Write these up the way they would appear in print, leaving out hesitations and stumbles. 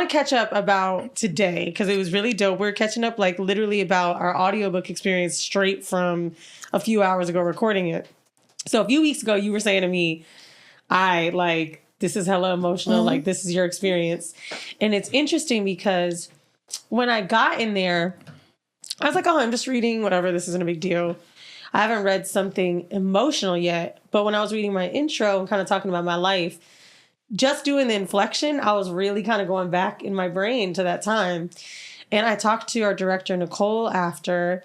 want to catch up about today because it was really dope. We're catching up like literally about our audiobook experience straight from a few hours ago recording it. So a few weeks ago, you were saying to me, this is hella emotional. Like, this is your experience. And it's interesting because when I got in there, I was like, oh, I'm just reading whatever. This isn't a big deal. I haven't read something emotional yet. But when I was reading my intro and kind of talking about my life, just doing the inflection, I was really kind of going back in my brain to that time. And I talked to our director, Nicole, after,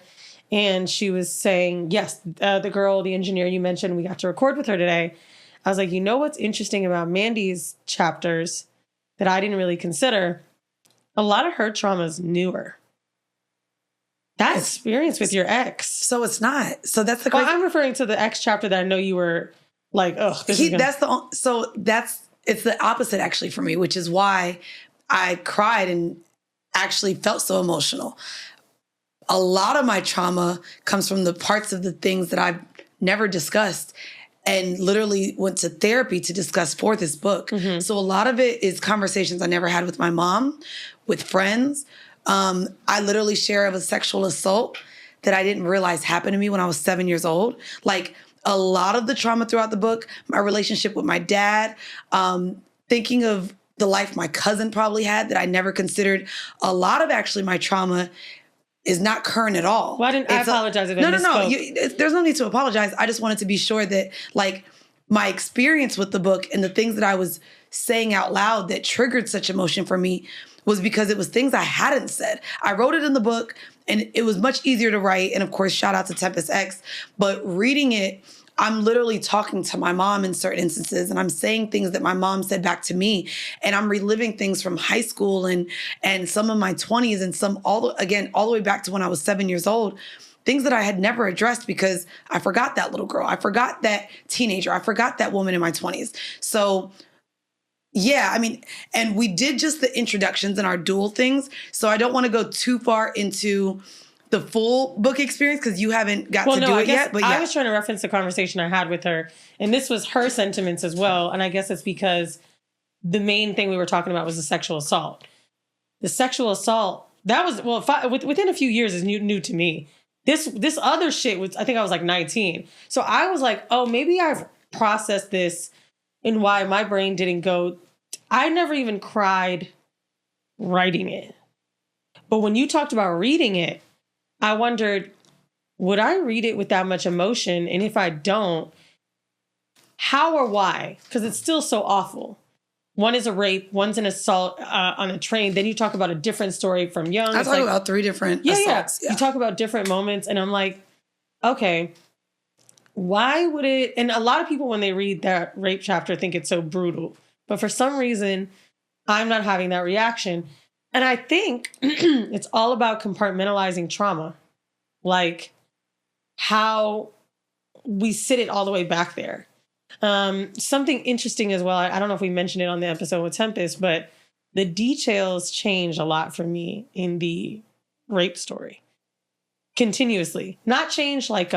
and she was saying, yes, the girl, the engineer you mentioned, we got to record with her today. I was like, you know what's interesting about Mandy's chapters that I didn't really consider? A lot of her trauma is newer. That experience with your ex. So it's not. So that's the crazy. Well, I'm referring to the ex chapter that I know you were like, ugh. It's the opposite actually for me, which is why I cried and actually felt so emotional. A lot of my trauma comes from the parts of the things that I've never discussed and literally went to therapy to discuss for this book. Mm-hmm. So a lot of it is conversations I never had with my mom, with friends. I literally share of a sexual assault that I didn't realize happened to me when I was 7 years old. Like a lot of the trauma throughout the book, my relationship with my dad, thinking of the life my cousin probably had that I never considered. A lot of actually my trauma is not current at all. Why didn't I apologize if I misspoke? No. There's no need to apologize. I just wanted to be sure that like my experience with the book and the things that I was saying out loud that triggered such emotion for me was because it was things I hadn't said. I wrote it in the book and it was much easier to write. And of course, shout out to Tempest X. But reading it, I'm literally talking to my mom in certain instances and I'm saying things that my mom said back to me. And I'm reliving things from high school and some of my 20s and some all the way back to when I was 7 years old. Things that I had never addressed because I forgot that little girl. I forgot that teenager. I forgot that woman in my 20s. So yeah, I mean, and we did just the introductions and our dual things. So I don't want to go too far into the full book experience because you haven't got to do it yet. But yeah. I was trying to reference the conversation I had with her, and this was her sentiments as well. And I guess it's because the main thing we were talking about was the sexual assault. The sexual assault, that was, within a few years is new to me. This other shit was, I think I was like 19. So I was like, oh, maybe I've processed this and why my brain didn't go. I never even cried writing it. But when you talked about reading it, I wondered, would I read it with that much emotion? And if I don't, how or why? Because it's still so awful. One is a rape, one's an assault on a train. Then you talk about a different story from young. I talk about 3 different assaults. Yeah. You talk about different moments. And I'm like, okay, why would it? And a lot of people, when they read that rape chapter, think it's so brutal. But for some reason, I'm not having that reaction. And I think it's all about compartmentalizing trauma. Like how we sit it all the way back there. Something interesting as well. I don't know if we mentioned it on the episode with Tempest, but the details change a lot for me in the rape story. Continuously. Not change like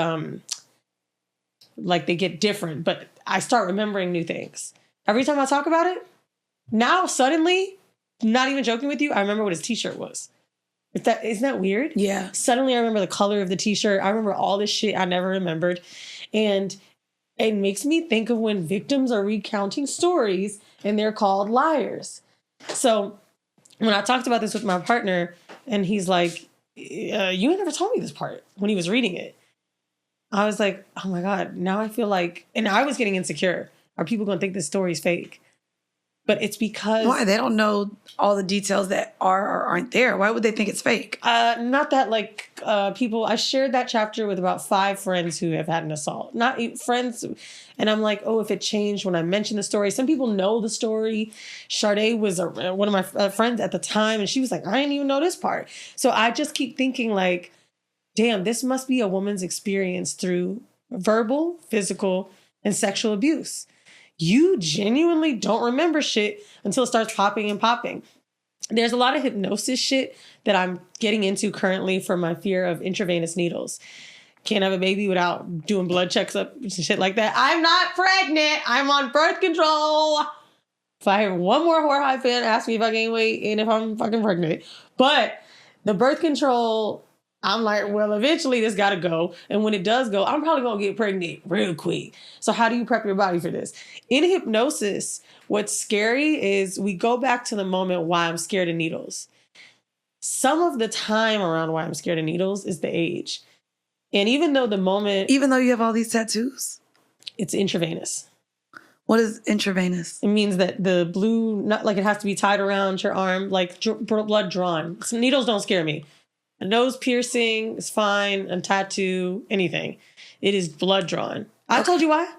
they get different, but I start remembering new things. Every time I talk about it, now suddenly, not even joking with you, I remember what his t-shirt was. Isn't that weird? Yeah. Suddenly I remember the color of the t-shirt. I remember all this shit I never remembered. And it makes me think of when victims are recounting stories and they're called liars. So when I talked about this with my partner and he's like, you never told me this part when he was reading it. I was like, oh my God, now I feel like, and I was getting insecure. Are people going to think this story's fake? But it's because... Why? They don't know all the details that are or aren't there. Why would they think it's fake? Not that people... I shared that chapter with about 5 friends who have had an assault. Not friends. And I'm like, oh, if it changed when I mentioned the story. Some people know the story. Sade was one of my friends at the time. And she was like, I didn't even know this part. So I just keep thinking like, damn, this must be a woman's experience through verbal, physical, and sexual abuse. You genuinely don't remember shit until it starts popping and popping. There's a lot of hypnosis shit that I'm getting into currently for my fear of intravenous needles. Can't have a baby without doing blood checks up and shit like that. I'm not pregnant. I'm on birth control. If I have one more whore hype fan ask me if I gain weight and if I'm fucking pregnant. But the birth control, I'm like, well, eventually this got to go. And when it does go, I'm probably going to get pregnant real quick. So how do you prep your body for this? In hypnosis, what's scary is we go back to the moment why I'm scared of needles. Some of the time around why I'm scared of needles is the age. And even though you have all these tattoos? It's intravenous. What is intravenous? It means that the blue, not like it has to be tied around your arm, like blood drawn. So needles don't scare me. A nose piercing is fine, a tattoo, anything. It is blood drawn. I told you why.